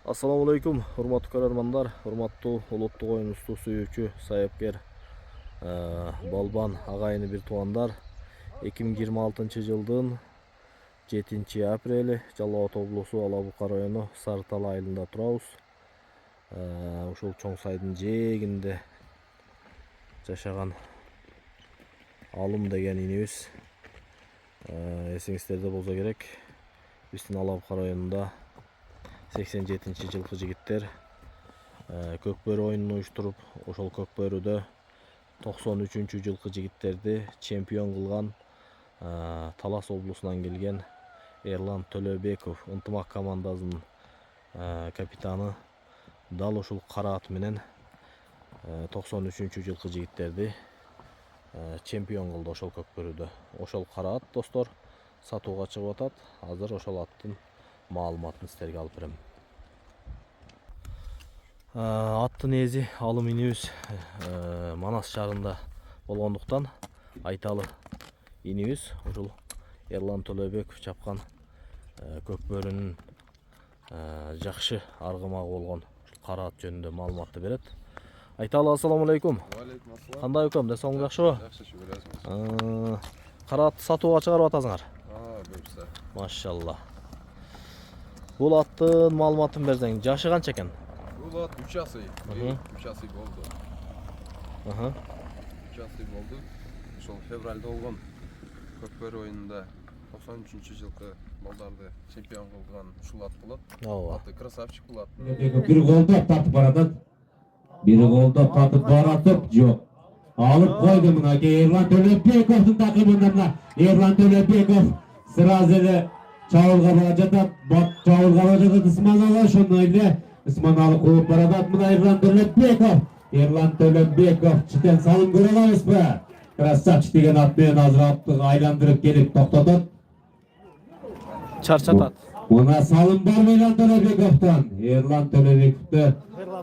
Assalamu alaikum, hurmatlı көрермандар, hurmatlı улуттук оюн усту сүйүүчү саяпкер Балбан агайыны бир туугандар. 2026 жылдын 7 апрели Жалал Абад облусу Алабука району Сарытал айылында турабыз. Ушул чоң сайдын жээгинде жашаган Алым деген инибиз. Эсиңиздерде болсо керек, биздин Алабука районунда 87 жылкы жигиттер көкбөрү оюнун уюштуруп, ошол көкбөрүдө 93 жылкы жигиттерди чемпион кылган Талас облусунан келген Эрлан Төлөбеков ынтымак командасынын капитаны дал ушул караат менен 93 жылкы жигиттерди чемпион кылды ошол көкбөрүдө. Ошол караат достор сатууга чыгып атат. Азыр ошол аттын маалыматын сиздерге алып берем. Аттын ээси Алым инибиз Манас шаарында болгондуктан айталы инибиз ушул Эрлан Төлөбеков чапкан көкбөрүнүн жакшы аргымагы болгон караат жөнүндө маалыматты берет. Айталы, ассаламу алейкум. Алейкум ассалам. Кандай экем? Десоң жакшыбы? Жакшы, шүгүр. Караатты сатууга чыгарып атасыңар. Көпсө. Машалла. Бул аттын маалыматын берсең, жашы канча экен? Бул ат 3 асый. 3 асый болду. 3 асый болду. Ошол февралда болгон көкбөрү оюнунда 93-жылкы балдарды чемпион кылган ушул ат болот. Ооба. Аты красавчик бул ат. Bir golda tatып баратат. Bir golda tatып баратып, жок. Алып койду мына Эрлан Төлөбековдун такымынан. Эрлан Төлөбеков сразу эле чабуулга бара жатат. Чабуулга бара жатат Исманалы, ошондой эле Исманалы кууп баратат мына Эрлан Төлөбеков. Эрлан Төлөбеков читен салым көрө алабызбы? Красавчик деген ат менен азыр атты айландырып келип токтотот. Чарчатат. Мына салым бар Эрлан Төлөбековдон. Эрлан Төлөбековду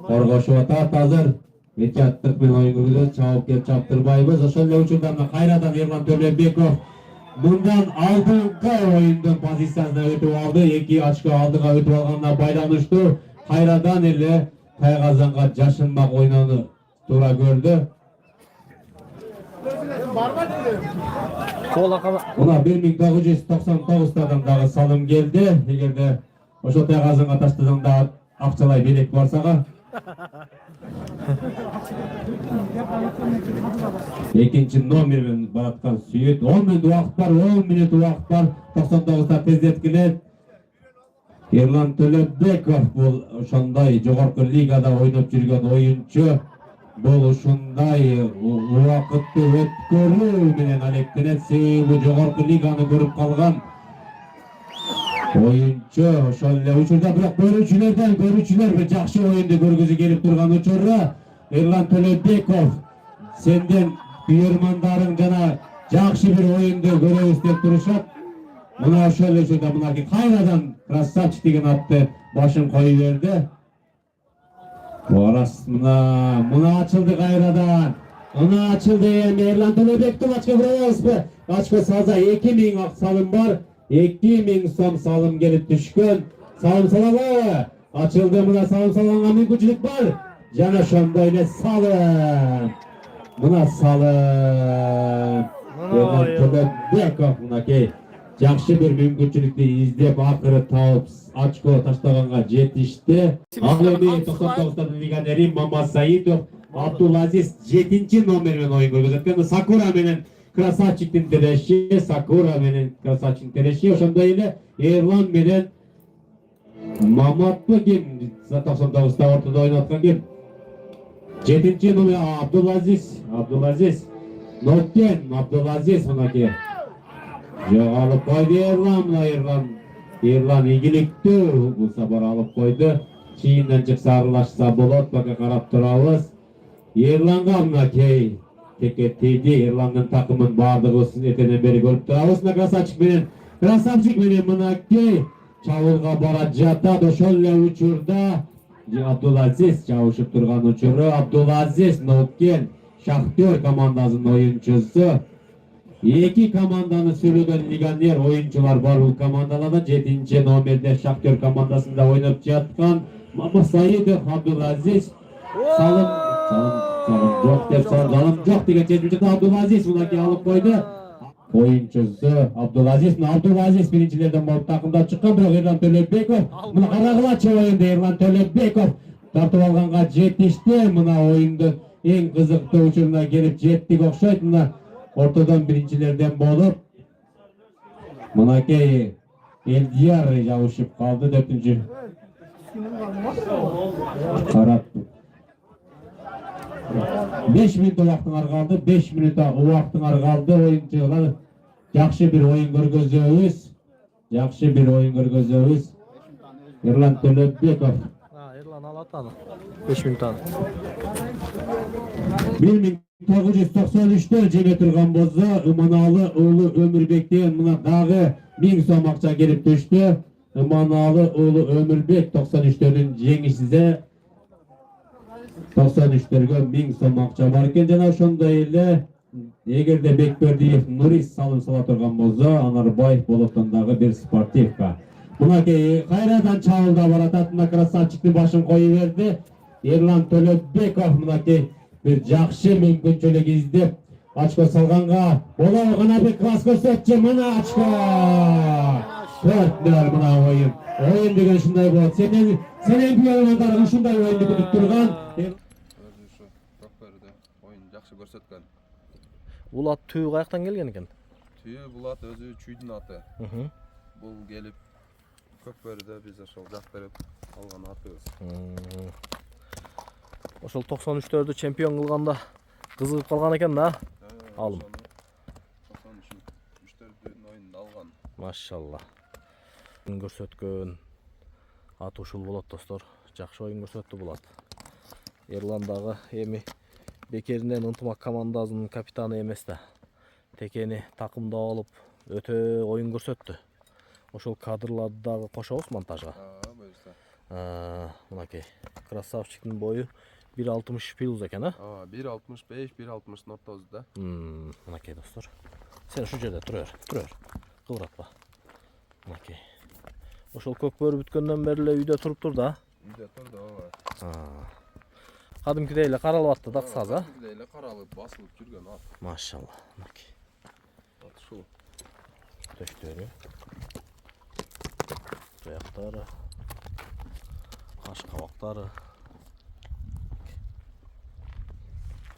коргошуп атат азыр. Этияттык менен оюн жүргүзөт, чабып келип чаптырбайбыз. Ошол эле учурда кайрадан Эрлан Төлөбеков мындан алдыңкы оюндун позициясына өтүп алды. 2 очко алдыга өтүп алганына байланыштуу кайрадан эле Тайгазанга жашынмак ойнону туура көрдү. Мына 1999-тадан дагы салым келди. Эгерде ошол Тайгазанга таштасаң да акчалай белек барсага. Экинчи номермен бараткан Сүйөт. 10 минут убакыт бар, 10 минут убакыт бар. 99-та тездеткилет. Эрлан Төлөбеков бул ошондой жогорку лигада ойноп жүргөн оюнчу. Бул ушундай убакытты өткөрүү менен алектенет. Себеби жогорку лиганы көрүп калган оюнчу. Ошол эле учурда бирок көрүүчүлөр бир жакшы оюнду көргүзү келип турган учурда Эрлан Төлөбеков сенден күйөрмандарың жана жакшы бир оюнду көрөбүз деп турушат. Мына ошол эле учурда мынакей кайрадан красавчик деген атты башын коюп берди. Барас мына ачылды кайрадан. Мына ачылды Эрлан Төлөбековдун очко бурабызбы? Очко салса 2000 ак салым бар. 2000 сом салым келип түшкөн. Салым салабы? Ачылды, мына салым салганга мүмкүнчүлүк бар. Жана ошондой эле салым. Мына салым. Эрлан Төлөбеков мынакей жакшы бир мүмкүнчүлүктү издеп акыры таап очко таштаганга жетишти. Ал эми 99-тан легионери Мамат Саидов Абдулазиз 7-номермен оюн көргөзөт. Сакура менен красавчиктин тереши, Сакура менен красавчиктин тереши, ошондой эле Эрлан менен Маматпы ким 99-та ортодо ойноткан ким? 7-номер Абдулазиз Ноткен Абдулазиз мынакей жоголуп койду Эрлан ийгиликтүү булса бар алып койду. Чийинден чыкса аралашса болот, бага карап турабыз. Эрланга мынакей теке тийди. Эрландын такымын баардыгыбыз эртеден бери көрүп турабыз. Красавчик менен мынакей чабуулга бара жатат. Ошол эле учурда Абдулазиз чабышып турган учуру. Абдулазиз Ноткен Шахтер командасынын оюнчусу. Эки команданы сүрүгөн легионер оюнчулар бар бул командаларда. 7-номерде Шахтер командасында ойноп жаткан Mama Saidov Abdulaziz salım yok dep salım yok деген чечимчи Abdulaziz мынакей алып койду. Oyuncusu Abdulaziz birinçilerden bolup takımda çıkan bırak Erlan Төлөбеков. Mına karagılaçı oyunda Erlan Төлөбеков tartıp alganга жетişti. Mına oyunda en kızıklı uçuruna gelip jettik okşayt. Mına ortadan birinçilerden bolup mınakey Eldiyar yavuşup kaldı 4. Karat. 5 minut uvaktın argaldı. 5 minuta uvaktın argaldı. Oyuncular yaxşı bir oyun görgözөбүз. Yaxşı bir oyun görgözөбүz. Erlan Төлөбеков. Erlan alatani. 5 minut tane. 1993'te жеме турган болсо Иманаlı уулу Өмүрбектен мына дагы 1000 сом акча келип түштү. Иманаlı уулу Өмүрбек 93'төрдүн жеңишсизе 93'төргө 1000 сом акча бар экен. Жана ошондой эле эгерде Бекбердиев Нурис салым сала турган болсо Анарбаев Болоттон дагы бир спортивка. Мынакей кайрадан чабуулда баратат. Мына красавчиктин башын коюп берди. Erlan Төлөбеков мынакей bir жақсы мүмкүнчүлүк издеп очко салганга болобу. Гана бир класс көрсөтчү. Мына очко 4-0 мына оюн. Оюн деген ушундай болот. Сенен бүйөрмандар ушундай оюнду күтүп турган. Өзү ушу Көкбөрүдө оюн жакшы көрсөткөн. Булат түү каяктан келген экен? Түйү Булат өзү Чүйдүн аты. Бул келип Көкбөрүдө биз ошол жак берип алган атыбыз. Ошол 93'төрдү чемпион кылганда кызыгып калган экен да. Алым. 93'төрдүн оюнунда алган. Машалла. Көрсөткөн аты ушул болот достор. Жакшы оюн көрсөттү Булат. Эрлан дагы эми бекеринен ынтымак командасынын капитаны эмес да. Текени такымда алып өтө оюн көрсөттү. Ошол кадрларды дагы кошобуз монтажга. Буюрса. Мынакей красавчиктин бою 1.60 плюс экен, 1.65, 1.60 ортосунда. Мынакей достор. Сен ушу жерде тура бер. Кыбыратпа. Мынакей. Ошол Көкбөрү бүткөндөн бери эле үйдө туруптур да. Үйдө турду, ооба. Кадимкидей эле каралып атты да кысказы. Кадимкидей эле каралып, басылып жүргөн ат. Машалла. Мынакей. Ат ушул. Төштөрү. Аяктары. Каш кабактары.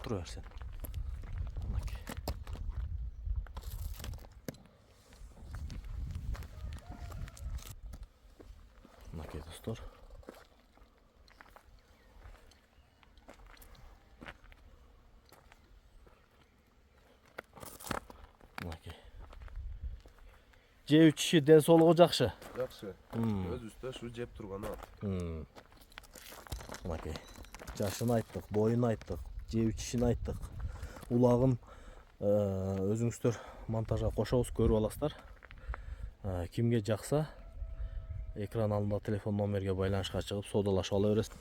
Тура берсен. Мынакей. Мынакей достор. Мынакей. Жеп ичиши ден соолугу жакшы. Жакшы. Өзүбүздө ушу жеп турган ат. Мынакей. Жашын айттык, боюн айттык, жеп ичишин айттык. Улагын өзүңүздөр монтажга кошобуз, көрүп аласыздар. Кимге жакса экран алдында телефон номерге байланышка чыгып соодалашып ала бересиз.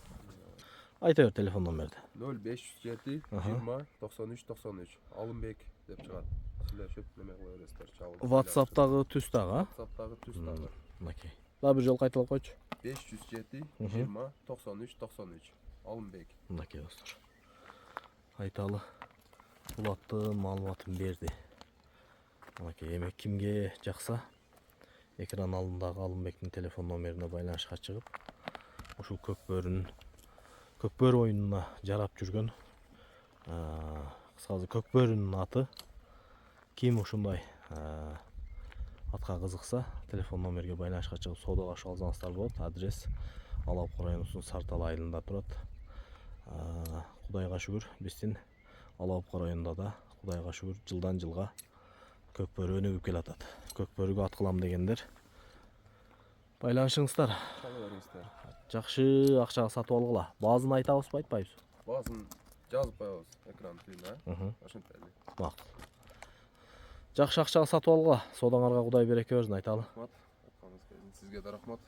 Айта бер телефон номерди. 0507 20 93 93. Алымбек деп чыгат. Сүйлөшүп неме кыла бересиздер, чабыл. WhatsApp'тагы түз дагы. WhatsApp'тагы түз дагы. Мынакей. Дагы бир жолу кайталап койчу. 507 20 93 93. Алымбек. Мынакей достор. Айталы. Булаттын маалыматын берди. Мынакей эми кимге жакса экран алдындагы Алымбектин телефон номерине байланышка чыгып, ушул Көкбөрү оюнуна жарап жүргөн кыскасы Көкбөрүнүн аты ким ушундай атка кызыкса телефон номерге байланышка чыгып соодалашып алсаңыздар болот. Адрес Алапкы районунун Сартал айылында турат. Кудайга шүгүр биздин Алапкы районунда да кудайга шүгүр жылдан жылга Көкбөрү өнүгүп келатат. Көкбөрүгө ат кылам дегендер байланышыңыздар. Чала бериңиздер. Жакшы акчага сатып алгыла. Баазын айтабызбы, айтпайбызбы? Баазын жазып коебуз экран түбүнө. Ошентип эле. Макул. Жакшы акчага сатып алгыла. Соодаңарга Кудай береке берсин, айталы. Рахмат. Сизге да рахмат.